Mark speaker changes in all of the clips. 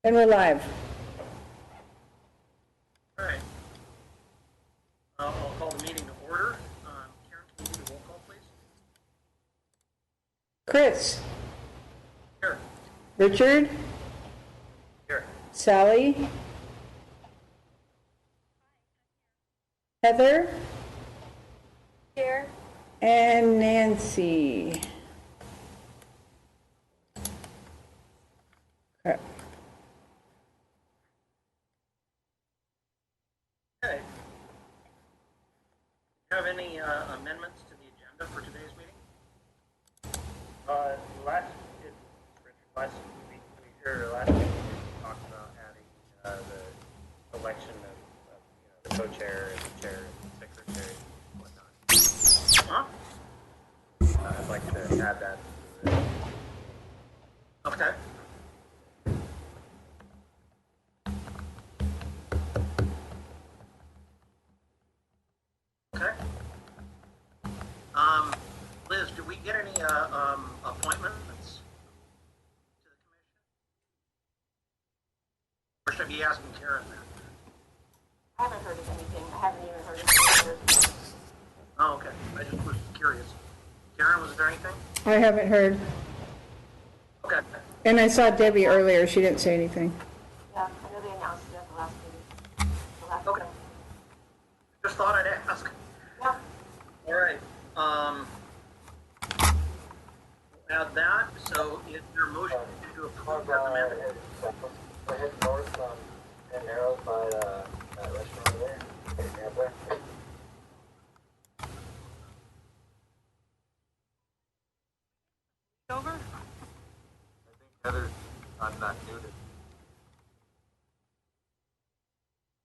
Speaker 1: And we're live.
Speaker 2: All right. I'll call the meeting to order. Karen, can you do the roll call, please?
Speaker 1: Chris,
Speaker 2: Here.
Speaker 1: Richard,
Speaker 2: Here.
Speaker 1: Sally, Heather,
Speaker 3: Here.
Speaker 1: and Nancy. Okay.
Speaker 2: Okay. Do you have any amendments to the agenda for today's meeting?
Speaker 4: Last week we talked about adding the election of the co-chair and the chair and secretary and whatnot.
Speaker 2: Huh?
Speaker 4: I'd like to add that to the
Speaker 2: Okay. Okay. Liz, do we get any appointments to the commission? Or should I be asking Karen that?
Speaker 3: I haven't heard of anything. I haven't even heard of it.
Speaker 2: Oh, okay. I just was curious. Karen, was there anything?
Speaker 1: I haven't heard.
Speaker 2: Okay.
Speaker 1: And I saw Debbie earlier. She didn't say anything.
Speaker 3: Yeah, I know they announced it at the last meeting. The last
Speaker 2: Okay.
Speaker 3: meeting.
Speaker 2: Just thought I'd ask.
Speaker 3: Yeah.
Speaker 2: All right. Add that. So is there a motion to approve as amended?
Speaker 4: I head north on Penn Narrows by that restaurant over there.
Speaker 3: Over?
Speaker 4: I think Heather's not muted.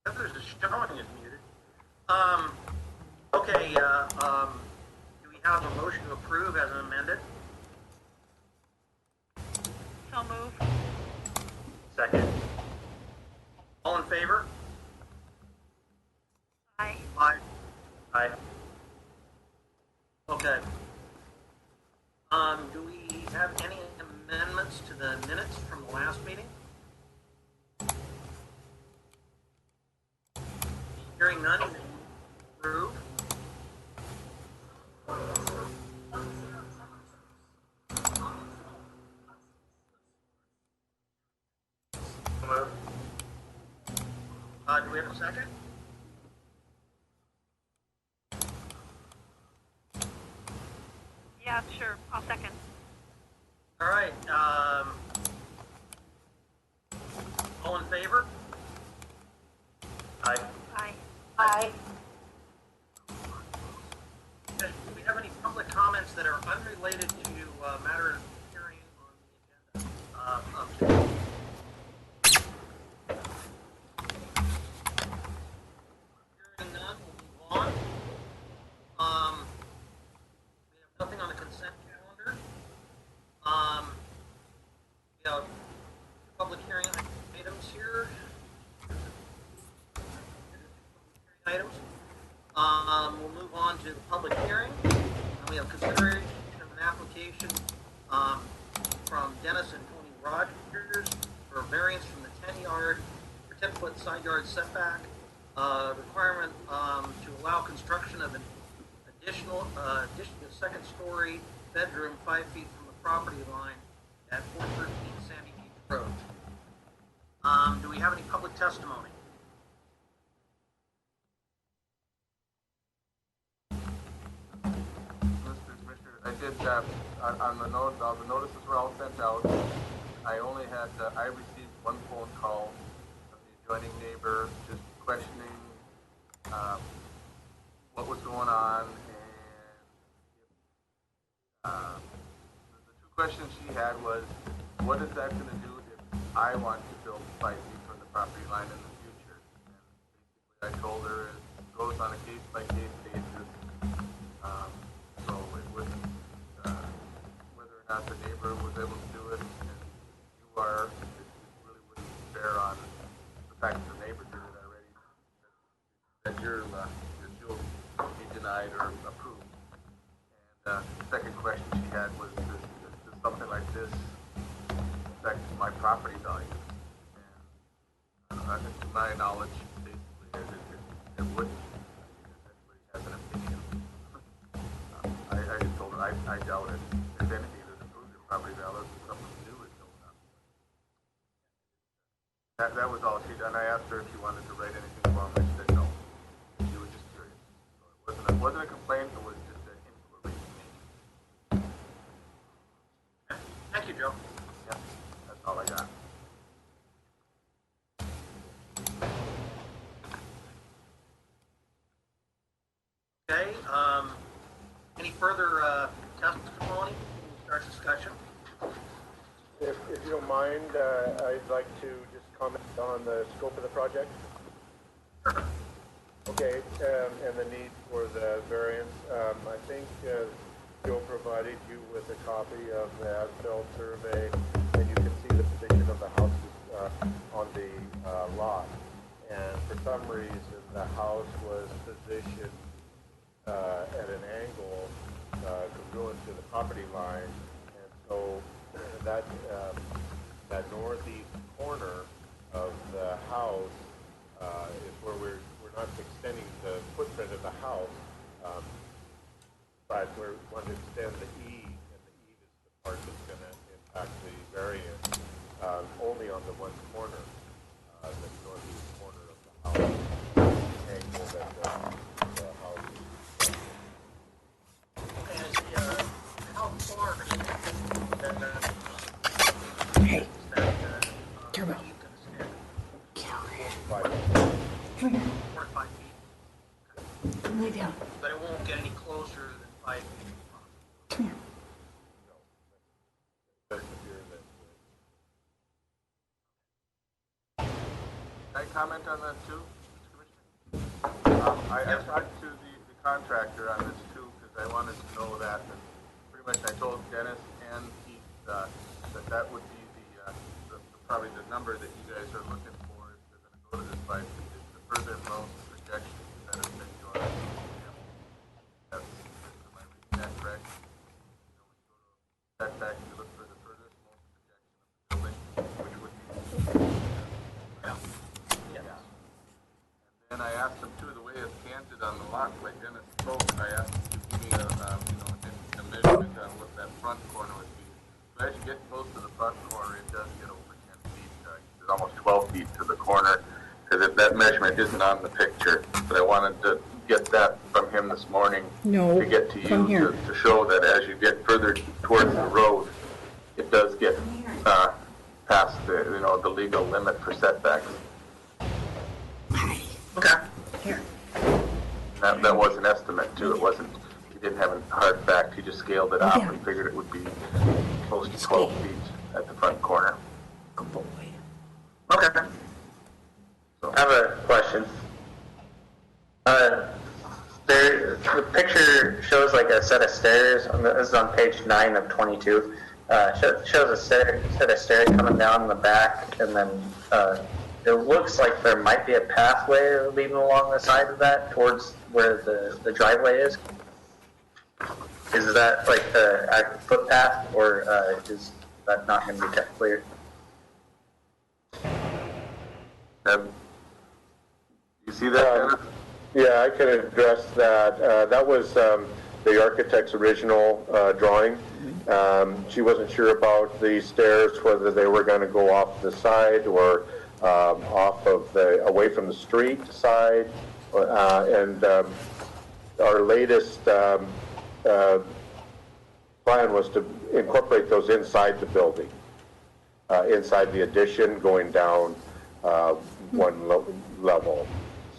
Speaker 2: Heather's just showing is muted. Okay. Do we have a motion to approve as amended?
Speaker 3: So move.
Speaker 4: Second.
Speaker 2: All in favor?
Speaker 3: Aye.
Speaker 2: Aye.
Speaker 4: Aye.
Speaker 2: Okay. Do we have any amendments to the minutes from the last meeting? Hearing none, approve. Do we have a second?
Speaker 3: Yeah, sure. I'll second.
Speaker 2: All right. All in favor?
Speaker 4: Aye.
Speaker 3: Aye. Aye.
Speaker 2: Do we have any public comments that are unrelated to matters appearing on the agenda of today? Hearing none, we'll move on. We have nothing on the consent calendar. We have public hearing items here. Items. We'll move on to the public hearing. We have consideration of an application from Dennis and Tony Rogers for a variance from the 10-yard or 10-foot side yard setback requirement to allow construction of an additional second-story bedroom 5 feet from the property line at 413 Sandy Beach Road. Do we have any public testimony?
Speaker 5: Mr. Commissioner, I did, on the note, all the notices were all sent out. I received one phone call from the adjoining neighbor, just questioning, what was going on, and, the two questions she had was, what is that gonna do if I want to build 5 feet from the property line in the future? And basically I told her it goes on a case-by-case basis. So it wouldn't, whether or not the neighbor was able to do it, and you are, it really wouldn't bear on the fact that the neighbor did it already, that you'll be denied or approved. And the second question she had was, does something like this affect my property value? And to my knowledge, basically, it wouldn't. If anybody has an opinion. I just told her, I doubt it. If anything, it improves your property values, something new is going up. That was all she done. I asked her if she wanted to write anything for me. She said no. She was just curious. So it wasn't a complaint, it was just an inquiry to me.
Speaker 2: Thank you, Joe.
Speaker 5: Yeah, that's all I got.
Speaker 2: Okay, any further testimony? Start discussion.
Speaker 6: If you don't mind, I'd like to just comment on the scope of the project. Okay, and the need for the variance. I think Joe provided you with a copy of the as-built survey, and you can see the position of the houses on the lot. And for some reason, the house was positioned at an angle congruent to the property line, and so that northeast corner of the house is where we're not extending the footprint of the house, but we want to extend the eave, and the eave is the part that's going to impact the variance only on the one corner, the northeast corner of the house, angle that the house is.
Speaker 2: And how far is
Speaker 1: Hey, Turbo.
Speaker 2: you can stand?
Speaker 6: But
Speaker 1: come here,
Speaker 2: 4 or 5 feet,
Speaker 1: lay down,
Speaker 2: but it won't get any closer than 5 feet.
Speaker 1: come here.
Speaker 6: doesn't appear that
Speaker 5: Can I comment on that too, Mr. Commissioner? I talked to the contractor on this too, because I wanted to know that, and pretty much I told Dennis and Keith that would be probably the number that you guys are looking for if you're going to go to this 5 feet, is the furthermost projection that has been shown. That's, am I reading that correct? You know, when you go to setback, you look for the furthest most projection of the building, which would be.
Speaker 2: Yeah.
Speaker 5: And then I asked him too, the way it's canted on the lot, like Dennis spoke, I asked him to give me a measurement on what that front corner would be. So as you get close to the front corner, it does get over 10 feet, it's almost 12 feet to the corner, because that measurement isn't on the picture. But I wanted to get that from him this morning
Speaker 1: No,
Speaker 5: to get to
Speaker 1: come
Speaker 5: you
Speaker 1: here.
Speaker 5: to show that as you get further towards the road, it does get past the legal limit for setbacks.
Speaker 2: Okay.
Speaker 1: Here.
Speaker 5: That was an estimate too. It wasn't, he didn't have a hard fact. He just scaled it up
Speaker 1: Yeah.
Speaker 5: and figured it would be close to 12 feet at the front corner.
Speaker 1: Good boy.
Speaker 2: Okay.
Speaker 5: So,
Speaker 4: I have a question. The picture shows like a set of stairs. This is on page 9 of 22. Shows a set of stairs coming down the back, and then it looks like there might be a pathway leading along the side of that towards where the driveway is. Is that like the actual footpath, or is that not going to be kept clear?
Speaker 5: you see that, Dennis?
Speaker 6: Yeah, I can address that. That was the architect's original drawing. She wasn't sure about the stairs, whether they were going to go off the side or away from the street side. And our latest plan was to incorporate those inside the building, inside the addition, going down one level.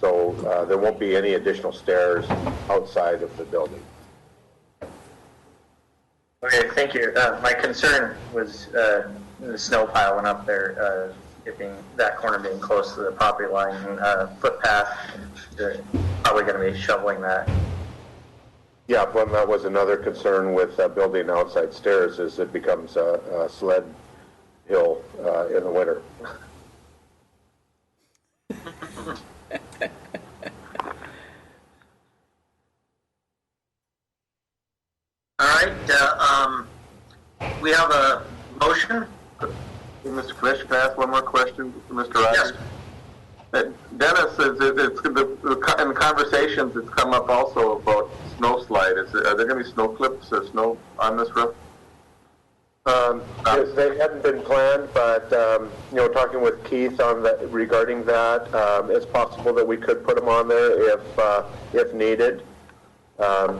Speaker 6: So there won't be any additional stairs outside of the building.
Speaker 4: Okay, thank you. My concern was the snow piling up there, that corner being close to the property line, footpath. They're probably going to be shoveling that.
Speaker 6: Yeah, well, that was another concern with building outside stairs, is it becomes a sled hill in the winter.
Speaker 2: All right, we have a motion.
Speaker 5: Mr. Commissioner, can I ask one more question to Mr. Rogers?
Speaker 2: Yes.
Speaker 5: Dennis, in conversations, it's come up also about snow slide. Are there going to be snow clips or snow on this roof?
Speaker 6: Yes, they hadn't been planned, but, talking with Keith on that, regarding that, it's possible that we could put them on there if needed. I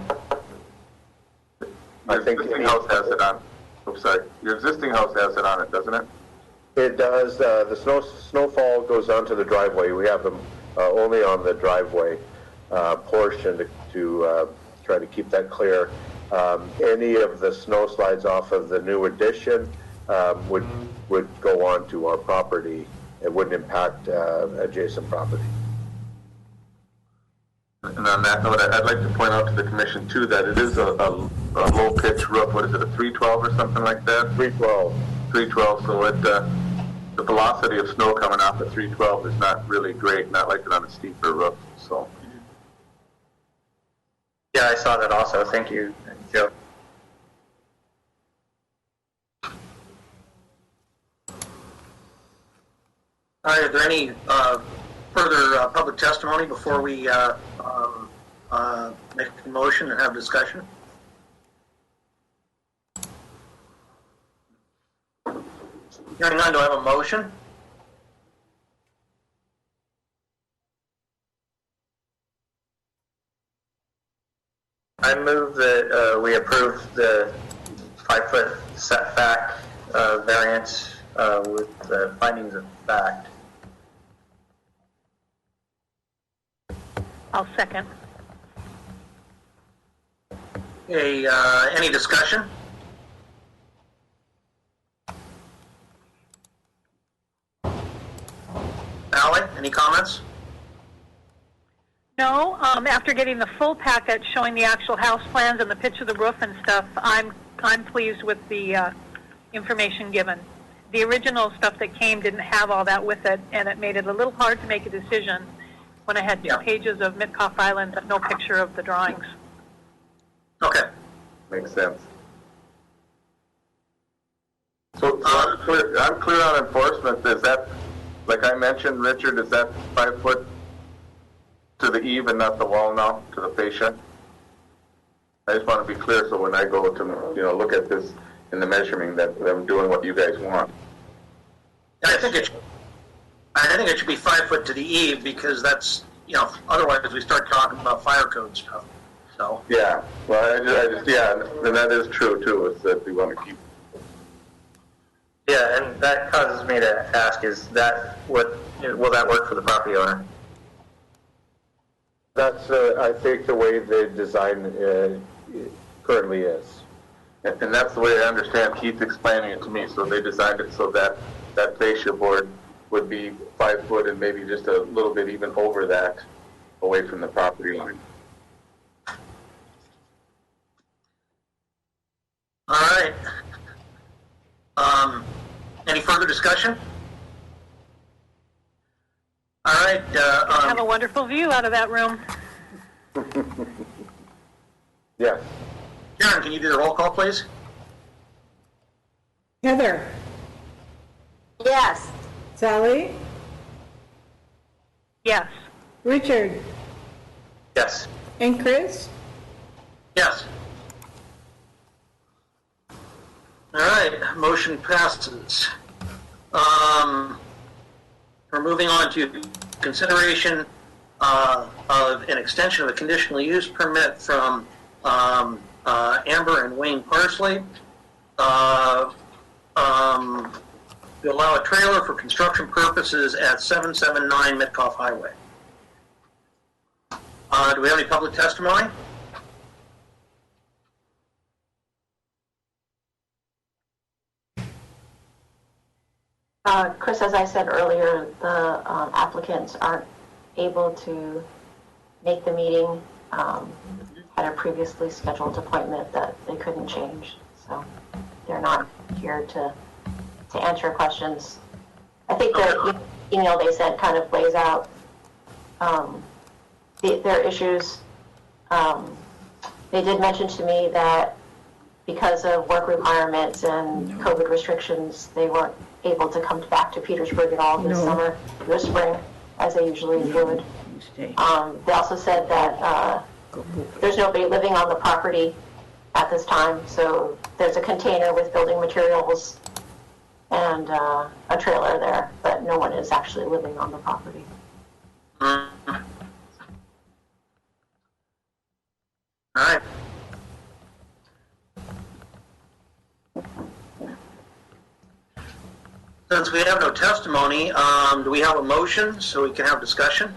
Speaker 6: think
Speaker 5: existing house has it on. Oops, sorry. Your existing house has it on it, doesn't it?
Speaker 6: it does. The snowfall goes onto the driveway. We have them only on the driveway portion to try to keep that clear. Any of the snow slides off of the new addition would go on to our property. It wouldn't impact adjacent property.
Speaker 5: And on that note, I'd like to point out to the commission too that it is a low pitch roof. What is it, a 312 or something like that?
Speaker 6: 312.
Speaker 5: 312. So the velocity of snow coming off at 312 is not really great, not like it on a steeper roof. So.
Speaker 4: Yeah, I saw that also. Thank you, Joe.
Speaker 2: All right, are there any further public testimony before we make a motion and have discussion? Hearing none, do I have a motion?
Speaker 4: I move that we approve the 5-foot setback variance with the findings of fact.
Speaker 1: I'll second.
Speaker 2: Any discussion? Ally, any comments?
Speaker 7: No, after getting the full packet showing the actual house plans and the pitch of the roof and stuff, I'm pleased with the information given. The original stuff that came didn't have all that with it, and it made it a little hard to make a decision when I had 2 pages of Mitkoff Island but no picture of the drawings.
Speaker 2: Okay.
Speaker 5: Makes sense. So I'm clear on enforcement. Is that, like I mentioned, Richard, is that 5 foot to the eave and not the wall now, to the fascia? I just want to be clear so when I go to, look at this in the measuring that I'm doing what you guys want.
Speaker 2: I think it should be 5 foot to the eave because that's, otherwise we start talking about fire code stuff. So.
Speaker 5: Yeah, well, and that is true too, is that we want to keep.
Speaker 4: Yeah, and that causes me to ask, will that work for the property owner?
Speaker 6: That's, I think, the way the design currently is.
Speaker 5: And that's the way I understand Keith explaining it to me. So they designed it so that that fascia board would be 5 foot and maybe just a little bit even over that away from the property line.
Speaker 2: All right. Any further discussion? All right.
Speaker 7: Have a wonderful view out of that room.
Speaker 6: Yes.
Speaker 2: Karen, can you do the roll call, please?
Speaker 1: Heather,
Speaker 3: Yes.
Speaker 1: Sally,
Speaker 7: Yes.
Speaker 1: Richard,
Speaker 4: Yes.
Speaker 1: and Chris.
Speaker 2: Yes. All right, motion passes. We're moving on to consideration of an extension of a conditional use permit from Amber and Wayne Parsley. To allow a trailer for construction purposes at 779 Mitkoff Highway. Do we have any public testimony?
Speaker 3: Chris, as I said earlier, the applicants aren't able to make the meeting. Had a previously scheduled appointment that they couldn't change, so they're not here to answer your questions. I think the email they sent kind of lays out their issues. They did mention to me that because of work requirements and COVID restrictions, they weren't able to come back to Petersburg at all this spring. as they usually would. They also said that there's nobody living on the property at this time, so there's a container with building materials and a trailer there, but no one is actually living on the property.
Speaker 2: All right. Since we have no testimony, do we have a motion so we can have discussion?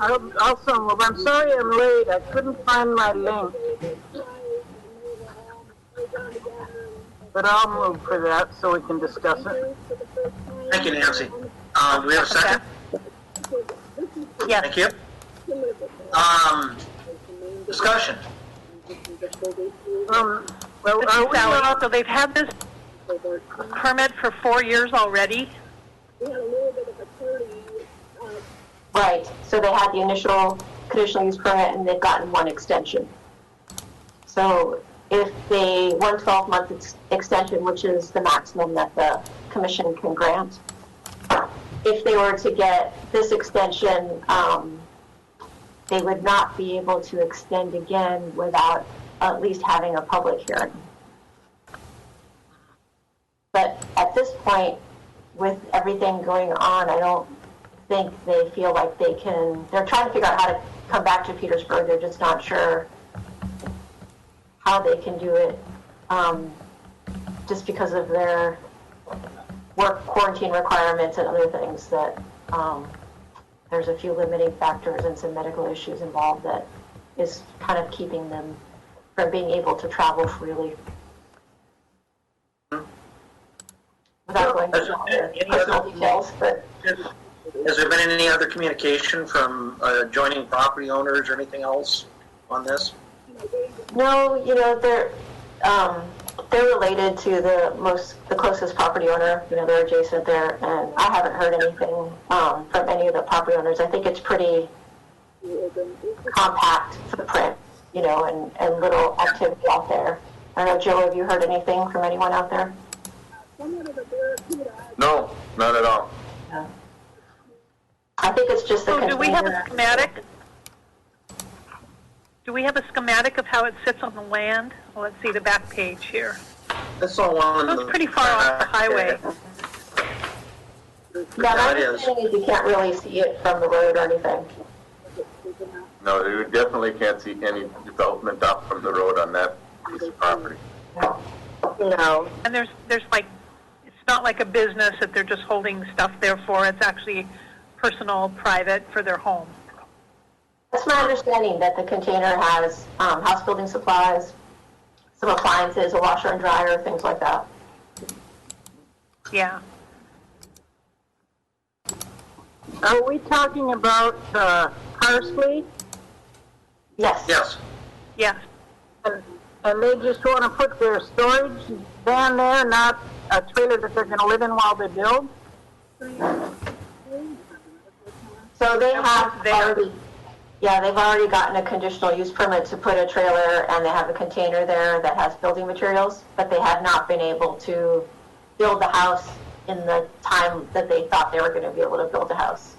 Speaker 8: Also, well, I'm sorry I'm late. I couldn't find my link. But I'll move for that so we can discuss it.
Speaker 2: Thank you, Nancy. Do we have a second?
Speaker 7: Yes.
Speaker 2: Thank you. Discussion.
Speaker 8: Well,
Speaker 7: This
Speaker 8: are
Speaker 7: is
Speaker 8: we
Speaker 7: Sally.
Speaker 8: not,
Speaker 7: So they've had this permit for 4 years already?
Speaker 3: Right, so they had the initial conditional use permit and they've gotten one extension. So if they, one 12-month extension, which is the maximum that the commission can grant, if they were to get this extension, they would not be able to extend again without at least having a public hearing. But at this point, with everything going on, I don't think they feel like they can, they're trying to figure out how to come back to Petersburg. They're just not sure how they can do it, just because of their work quarantine requirements and other things that there's a few limiting factors and some medical issues involved that is kind of keeping them from being able to travel freely. Without going into all the personal details, but
Speaker 2: Has there been any other communication from adjoining property owners or anything else on this?
Speaker 3: no, you know, they're related to the closest property owner. You know, they're adjacent there, and I haven't heard anything from any of the property owners. I think it's pretty compact footprint, you know, and little activity out there. I don't know, Joe, have you heard anything from anyone out there?
Speaker 5: No, not at all.
Speaker 3: No. I think it's just the
Speaker 7: So do we have a
Speaker 3: container.
Speaker 7: schematic? Do we have a schematic of how it sits on the land? Well, let's see the back page here.
Speaker 2: That's all on
Speaker 7: So it's pretty far off the highway.
Speaker 3: Yeah,
Speaker 2: Yeah,
Speaker 3: my
Speaker 2: it is.
Speaker 3: understanding is you can't really see it from the road or anything.
Speaker 5: No, you definitely can't see any development up from the road on that piece of property.
Speaker 8: no.
Speaker 7: And there's like, it's not like a business that they're just holding stuff there for. It's actually personal, private, for their home.
Speaker 3: That's my understanding, that the container has house building supplies, some appliances, a washer and dryer, things like that.
Speaker 7: Yeah.
Speaker 8: Are we talking about Parsley?
Speaker 3: Yes.
Speaker 2: Yes.
Speaker 7: Yes.
Speaker 8: And they just want to put their storage van there, not a trailer that they're going to live in while they build?
Speaker 3: So they have
Speaker 7: there.
Speaker 3: already, yeah, they've already gotten a conditional use permit to put a trailer, and they have a container there that has building materials, but they have not been able to build the house in the time that they thought they were going to be able to build a house.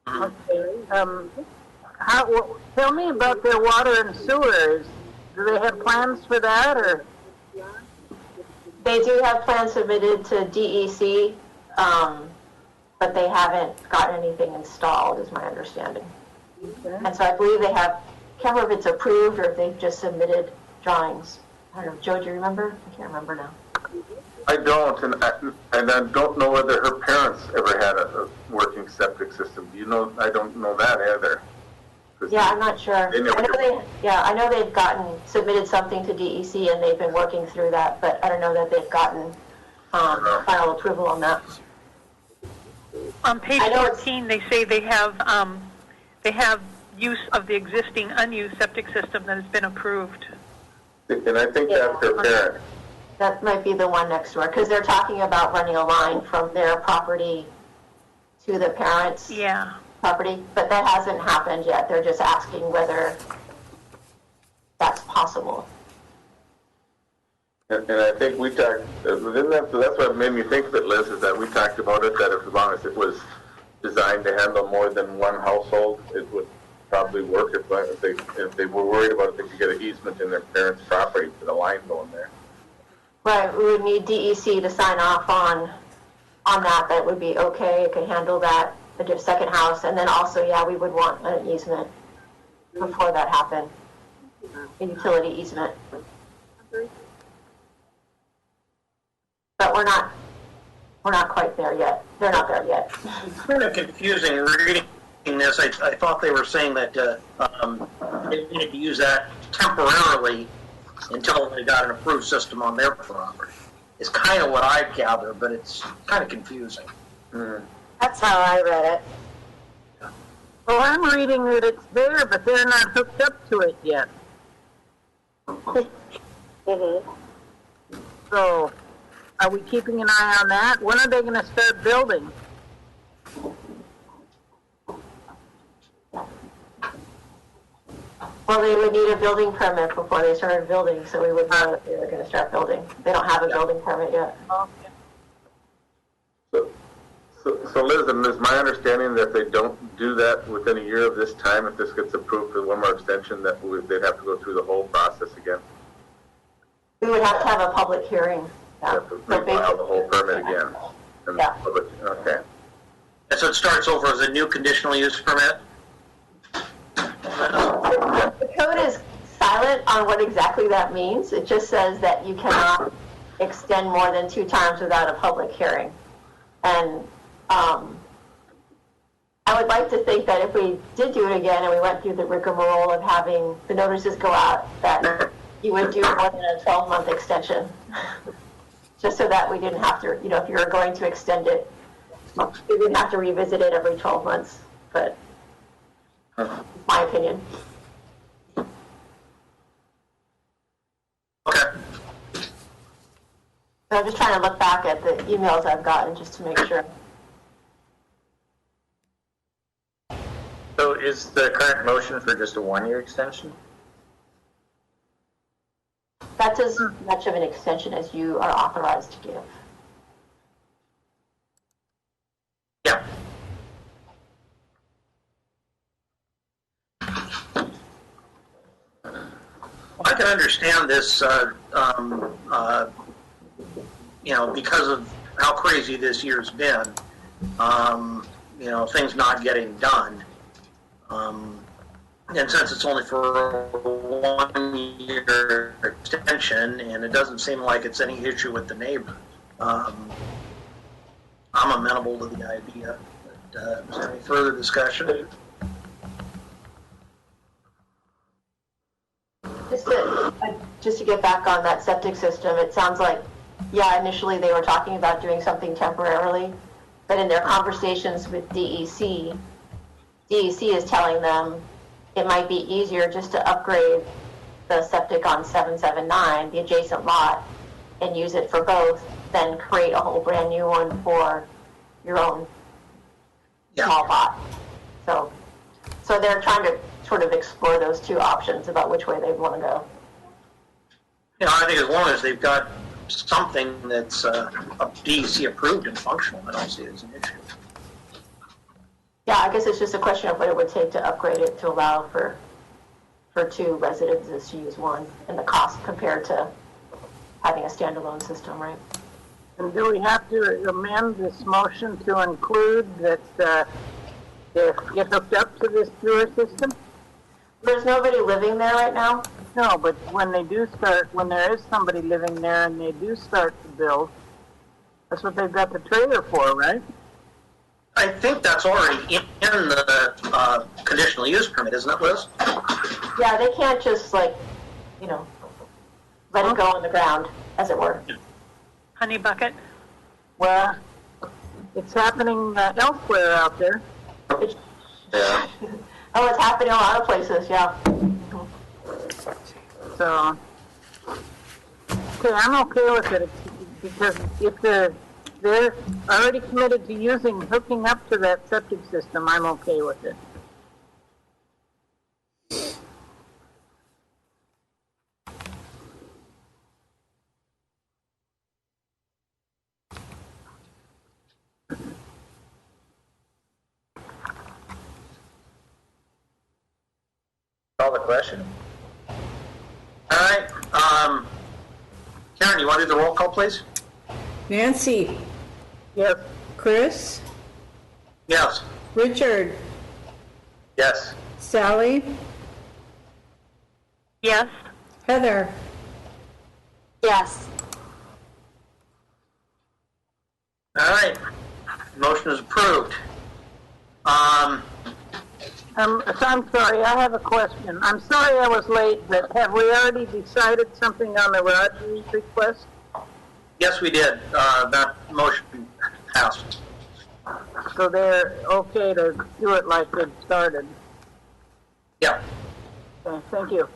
Speaker 8: Okay. Tell me about their water and sewers. Do they have plans for that, or?
Speaker 3: They do have plans submitted to DEC, but they haven't gotten anything installed, is my understanding. And so I believe they have, can't remember if it's approved or if they've just submitted drawings. I don't know, Joe, do you remember? I can't remember now.
Speaker 5: I don't, and I don't know whether her parents ever had a working septic system. Do you know? I don't know that either. 'Cause
Speaker 3: Yeah, I'm not sure.
Speaker 5: They never did.
Speaker 3: I know they've submitted something to DEC and they've been working through that, but I don't know that they've gotten final approval on that.
Speaker 7: On page
Speaker 3: I know it's-
Speaker 7: 14, they say they have use of the existing unused septic system that has been approved.
Speaker 5: And I think that's her parent.
Speaker 3: That might be the one next door, because they're talking about running a line from their property to the parents'
Speaker 7: Yeah.
Speaker 3: property, but that hasn't happened yet. They're just asking whether that's possible.
Speaker 5: And I think we talked, that's what made me think of it, Liz, is that we talked about it, that as long as it was designed to handle more than one household, it would probably work. If they were worried about it, they could get an easement in their parents' property for the line going there.
Speaker 3: Right, we would need DEC to sign off on that would be okay, it could handle that, the second house, and then also, yeah, we would want an easement before that happened, a utility easement. But we're not quite there yet. They're not there yet.
Speaker 2: It's kind of confusing reading this. I thought they were saying that they needed to use that temporarily until they got an approved system on their property. It's kind of what I gather, but it's kind of confusing.
Speaker 3: That's how I read it.
Speaker 8: Well, I'm reading that it's there, but they're not hooked up to it yet. So, are we keeping an eye on that? When are they going to start building?
Speaker 3: Well, they would need a building permit before they started building, so we would know that they were going to start building. They don't have a building permit yet.
Speaker 5: So Liz, and is my understanding that if they don't do that within a year of this time, if this gets approved for one more extension, that they'd have to go through the whole process again?
Speaker 3: We would have to have a public hearing.
Speaker 5: They have to refile the whole permit again? And
Speaker 3: Yeah.
Speaker 5: Okay.
Speaker 2: And so it starts over as a new conditional use permit?
Speaker 3: The code is silent on what exactly that means. It just says that you cannot extend more than 2 times without a public hearing. And I would like to think that if we did do it again and we went through the rigmarole of having the notices go out, that you would do more than a 12-month extension. Just so that we didn't have to, if you were going to extend it, we wouldn't have to revisit it every 12 months. But it's my opinion.
Speaker 2: Okay.
Speaker 3: So I'm just trying to look back at the emails I've gotten just to make sure.
Speaker 4: So is the current motion for just a 1-year extension?
Speaker 3: That's as much of an extension as you are authorized to give.
Speaker 2: Yeah. I can understand this, because of how crazy this year's been, things not getting done. And since it's only for a 1-year extension, and it doesn't seem like it's any issue with the neighbor, I'm amenable to the idea. But, is there any further discussion?
Speaker 3: Just to get back on that septic system, it sounds like, initially they were talking about doing something temporarily, but in their conversations with DEC is telling them it might be easier just to upgrade the septic on 779, the adjacent lot, and use it for both, than create a whole brand new one for your own small lot. So they're trying to sort of explore those 2 options about which way they want to go.
Speaker 2: I think as long as they've got something that's DEC approved and functional, I don't see it as an issue.
Speaker 3: Yeah, I guess it's just a question of what it would take to upgrade it to allow for 2 residences to use one, and the cost compared to having a standalone system, right?
Speaker 8: And do we have to amend this motion to include that they get hooked up to this sewer system?
Speaker 3: There's nobody living there right now.
Speaker 8: No, but when there is somebody living there and they do start to build, that's what they've got the trailer for, right?
Speaker 2: I think that's already in the conditional use permit, isn't it, Liz?
Speaker 3: Yeah, they can't just let it go on the ground, as it were.
Speaker 7: Honey bucket?
Speaker 8: Well, it's happening elsewhere out there.
Speaker 5: Yeah.
Speaker 3: Oh, it's happening in a lot of places, yeah.
Speaker 8: So, okay, I'm okay with it because if they're already committed to hooking up to that septic system, I'm okay with it.
Speaker 4: Call the question?
Speaker 2: All right, Karen, you want to do the roll call, please?
Speaker 1: Nancy,
Speaker 8: Yes.
Speaker 1: Chris,
Speaker 2: Yes.
Speaker 1: Richard,
Speaker 4: Yes.
Speaker 1: Sally,
Speaker 7: Yes.
Speaker 1: Heather,
Speaker 3: Yes.
Speaker 2: All right, motion is approved.
Speaker 8: So I'm sorry, I have a question. I'm sorry I was late, but have we already decided something on the Rogers request?
Speaker 2: Yes, we did. That motion passed.
Speaker 8: So they're okay to do it like it started?
Speaker 2: Yeah.
Speaker 8: Okay, thank you.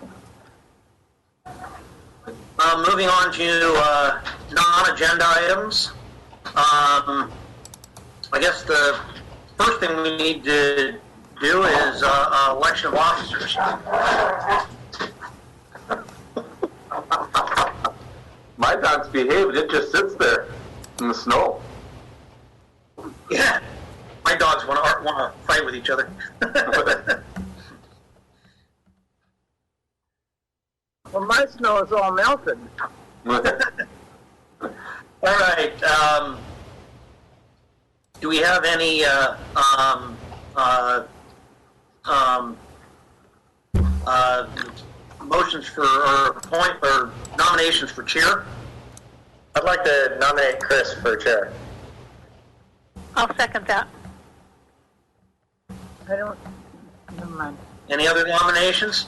Speaker 2: Moving on to non-agenda items. I guess the first thing we need to do is election of officers.
Speaker 5: My dog's behaved, it just sits there in the snow.
Speaker 2: Yeah, my dogs want to fight with each other.
Speaker 8: Well, my snow is all melted.
Speaker 2: All right. Do we have any motions for or nominations for chair?
Speaker 4: I'd like to nominate Chris for chair.
Speaker 7: I'll second that.
Speaker 8: I don't, never mind.
Speaker 2: Any other nominations?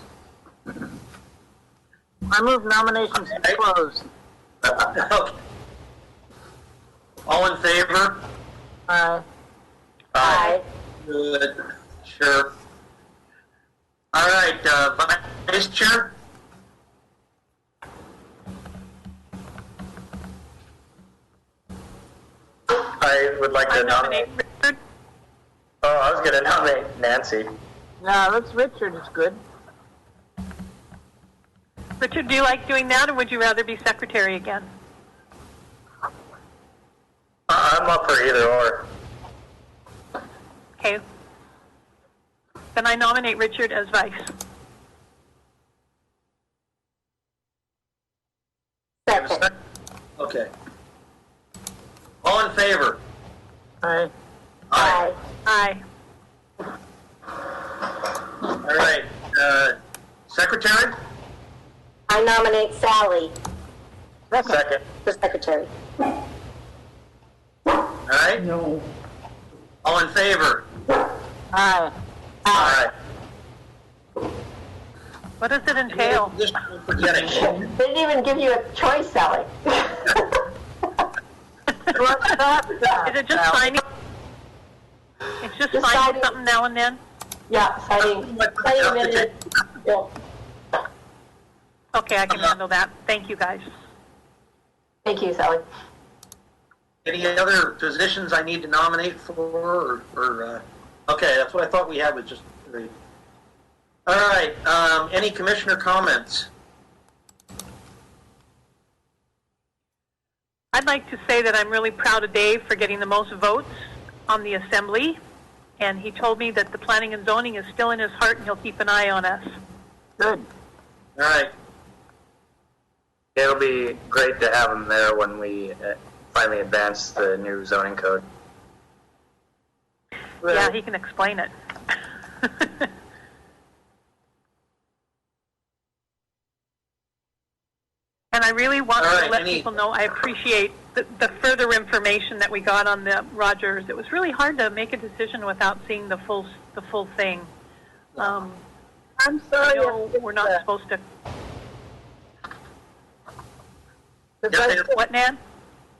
Speaker 8: I move nominations to close.
Speaker 2: Okay. All in favor?
Speaker 8: Aye.
Speaker 3: Aye.
Speaker 2: Good. Sure. All right, vice chair?
Speaker 4: I would like
Speaker 7: I
Speaker 4: to nominate.
Speaker 7: Richard.
Speaker 4: Oh, I was going to nominate Nancy.
Speaker 8: No, that's Richard is good.
Speaker 7: Richard, do you like doing that, or would you rather be secretary again?
Speaker 4: I'm up for either or.
Speaker 7: Okay. Then I nominate Richard as vice.
Speaker 3: Second.
Speaker 2: Okay. All in favor?
Speaker 8: Aye.
Speaker 3: Aye.
Speaker 7: Aye.
Speaker 2: All right, secretary?
Speaker 3: I nominate Sally
Speaker 4: Second.
Speaker 3: for secretary.
Speaker 2: All right,
Speaker 1: no.
Speaker 2: all in favor?
Speaker 8: Aye.
Speaker 2: All right.
Speaker 7: What does it entail?
Speaker 2: Just forgetting.
Speaker 3: They didn't even give you a choice, Sally.
Speaker 8: What's that?
Speaker 7: Is it just signing? It's just
Speaker 3: Just
Speaker 7: signing
Speaker 3: signing.
Speaker 7: something now and then?
Speaker 3: Yeah, signing minutes. Yeah.
Speaker 7: Okay, I can handle that. Thank you, guys.
Speaker 3: Thank you, Sally.
Speaker 2: Any other positions I need to nominate for, or okay, that's what I thought we had, was just three. All right, any commissioner comments?
Speaker 7: I'd like to say that I'm really proud of Dave for getting the most votes on the assembly, and he told me that the planning and zoning is still in his heart and he'll keep an eye on us.
Speaker 8: Good.
Speaker 2: All right,
Speaker 4: It'll be great to have him there when we finally advance the new zoning code.
Speaker 7: Yeah, he can explain it. And I really want
Speaker 2: All right,
Speaker 7: to let
Speaker 2: any-
Speaker 7: people know I appreciate the further information that we got on the Rogers. It was really hard to make a decision without seeing the full thing.
Speaker 8: I'm
Speaker 7: I
Speaker 8: sorry.
Speaker 7: know we're not supposed to. What, Nan?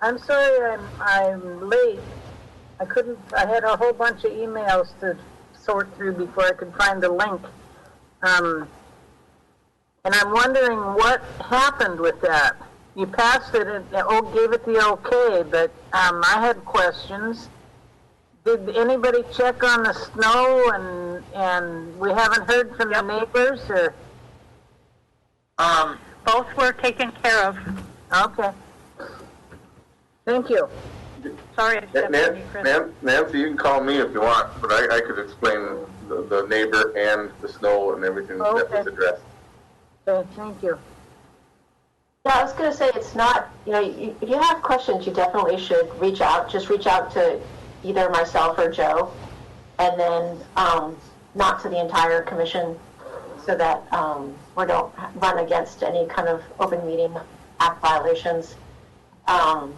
Speaker 8: I'm sorry I'm late. I had a whole bunch of emails to sort through before I could find the link. And I'm wondering what happened with that. You passed it and gave it the okay, but I had questions. Did anybody check on the snow and we haven't heard from the neighbors or?
Speaker 7: Both were taken care of.
Speaker 8: Okay. Thank you.
Speaker 7: Sorry, I stepped on you, Chris.
Speaker 5: Nancy, you can call me if you want, but I could explain the neighbor and the snow and everything that
Speaker 8: Okay.
Speaker 5: was addressed.
Speaker 8: Okay, thank you.
Speaker 3: Yeah, I was going to say it's not, if you have questions, you definitely should reach out. Just reach out to either myself or Joe, and then not to the entire commission, so that we don't run against any kind of open meeting act violations. And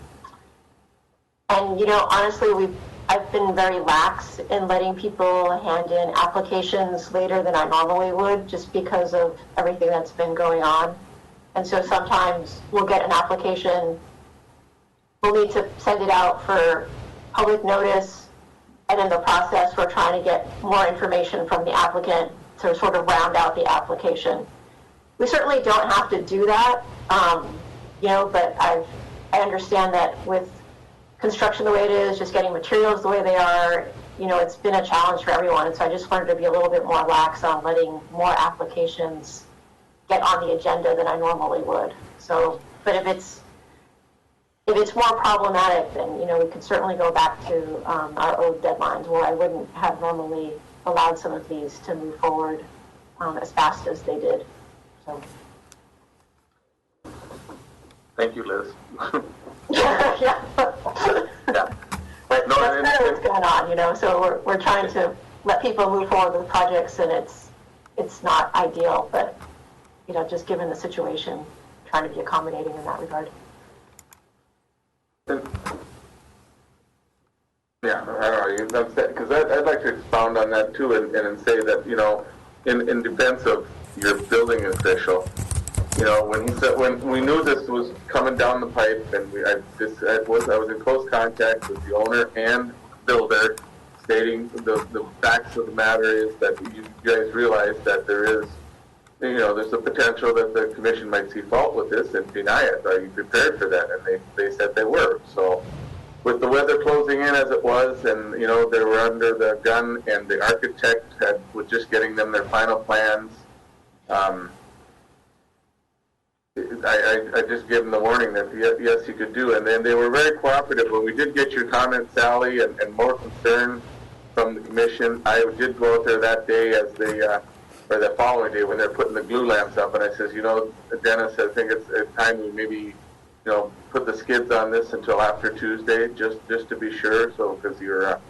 Speaker 3: honestly, I've been very lax in letting people hand in applications later than I normally would, just because of everything that's been going on. And so sometimes we'll get an application, we'll need to send it out for public notice, and in the process, we're trying to get more information from the applicant to sort of round out the application. We certainly don't have to do that, but I understand that with construction the way it is, just getting materials the way they are, it's been a challenge for everyone. And so I just wanted to be a little bit more lax on letting more applications get on the agenda than I normally would. So, but if it's more problematic, then we could certainly go back to our old deadlines, where I wouldn't have normally allowed some of these to move forward as fast as they did. So.
Speaker 5: Thank you, Liz.
Speaker 3: Yeah.
Speaker 5: Yeah.
Speaker 3: But
Speaker 5: No,
Speaker 3: that's
Speaker 5: and-
Speaker 3: kind of what's going on, so we're trying to let people move forward with projects, and it's not ideal, but, just given the situation, trying to be accommodating in that regard.
Speaker 5: Yeah, I don't know, because I'd like to expound on that too, and say that, in defense of your building official, when he said, when we knew this was coming down the pipe, and I was in close contact with the owner and builder, stating the facts of the matter is that you guys realize that there is, there's a potential that the commission might see fault with this and deny it. Are you prepared for that? And they said they were. So with the weather closing in as it was, and, they were under the gun, and the architect was just getting them their final plans, I just gave them the warning that yes, you could do, and then they were very cooperative. When we did get your comments, Sally, and more concern from the commission, I did go out there that day or the following day when they're putting the glue lamps up, and I says, Dennis, I think it's time we maybe, put the skids on this until after Tuesday, just to be sure, so because you're,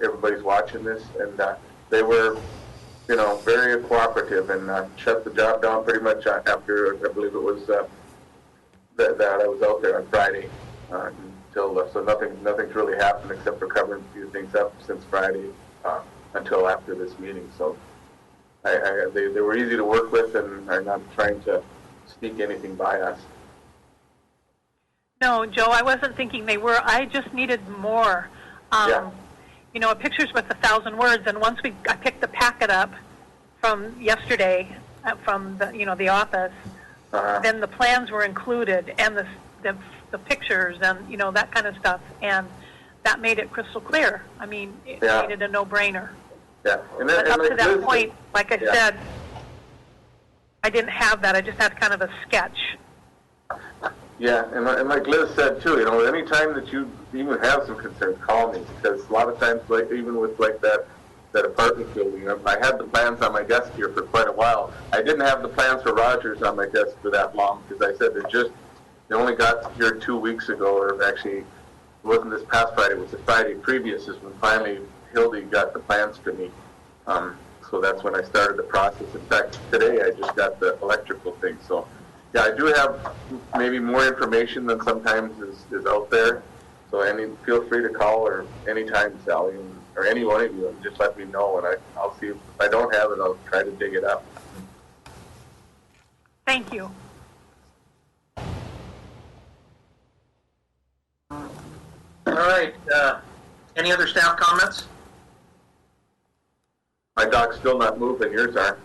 Speaker 5: everybody's watching this, and they were, very cooperative, and shut the job down pretty much after, I believe it was that I was out there on Friday until, so nothing's really happened except for covering a few things up since Friday until after this meeting. So they were easy to work with and are not trying to sneak anything by us.
Speaker 7: No, Joe, I wasn't thinking they were. I just needed more.
Speaker 5: Yeah.
Speaker 7: Pictures worth 1,000 words. And once I picked the packet up from yesterday from the office, then the plans were included and the pictures and that kind of stuff, and that made it crystal clear. I mean, it made it a no-brainer.
Speaker 5: Yeah.
Speaker 7: But up to that point, like I said, I didn't have that. I just had kind of a sketch.
Speaker 5: Yeah, and like Liz said too, any time that you even have some concerns, call me, because a lot of times, like even with like that apartment building, I had the plans on my desk here for quite a while. I didn't have the plans for Rogers on my desk for that long, because I said they only got here 2 weeks ago, or actually it wasn't this past Friday, it was the Friday previous, is when finally Hildy got the plans to me. So that's when I started the process. In fact, today I just got the electrical thing. So yeah, I do have maybe more information than sometimes is out there. So feel free to call or anytime, Sally, or any one of you, and just let me know, and I'll see if I don't have it, I'll try to dig it up.
Speaker 7: Thank you.
Speaker 2: All right. Any other staff comments?
Speaker 5: My dog's still not moving, yours are.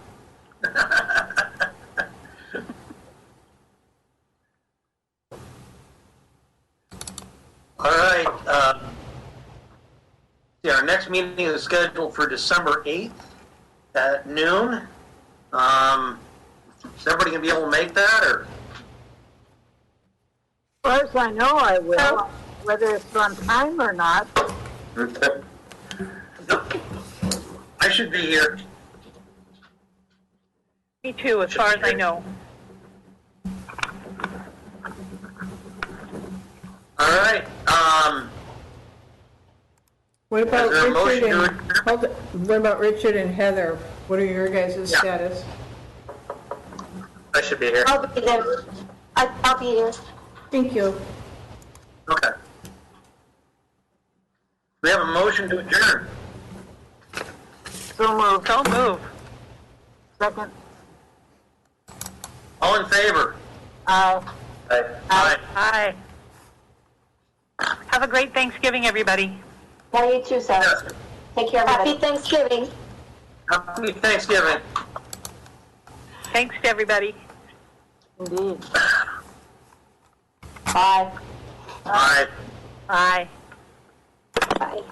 Speaker 2: All right. Our next meeting is scheduled for December 8th at noon. Is everybody going to be able to make that, or?
Speaker 8: As far as I know, I will. whether it's on time or not.
Speaker 2: I should be here.
Speaker 7: Me too, as far as I know.
Speaker 2: All right,
Speaker 1: What about
Speaker 2: Is there a
Speaker 1: Richard
Speaker 2: motion
Speaker 1: and, hold it. What about Richard and Heather? What are your guys'
Speaker 2: Yeah.
Speaker 1: status?
Speaker 2: I should be here.
Speaker 3: I'll be there. I'll be here.
Speaker 1: Thank you.
Speaker 2: Okay. We have a motion to adjourn.
Speaker 8: So moved.
Speaker 7: So move.
Speaker 8: Second.
Speaker 2: All in favor?
Speaker 8: Aye.
Speaker 2: Aye.
Speaker 7: Bye. Have a great Thanksgiving, everybody.
Speaker 3: Yeah, you too, Sarah.
Speaker 2: Yes.
Speaker 3: Take care, everybody. Happy Thanksgiving.
Speaker 2: Happy Thanksgiving.
Speaker 7: Thanks to everybody.
Speaker 8: Indeed.
Speaker 3: Bye.
Speaker 2: Bye.
Speaker 7: Bye.
Speaker 3: Bye.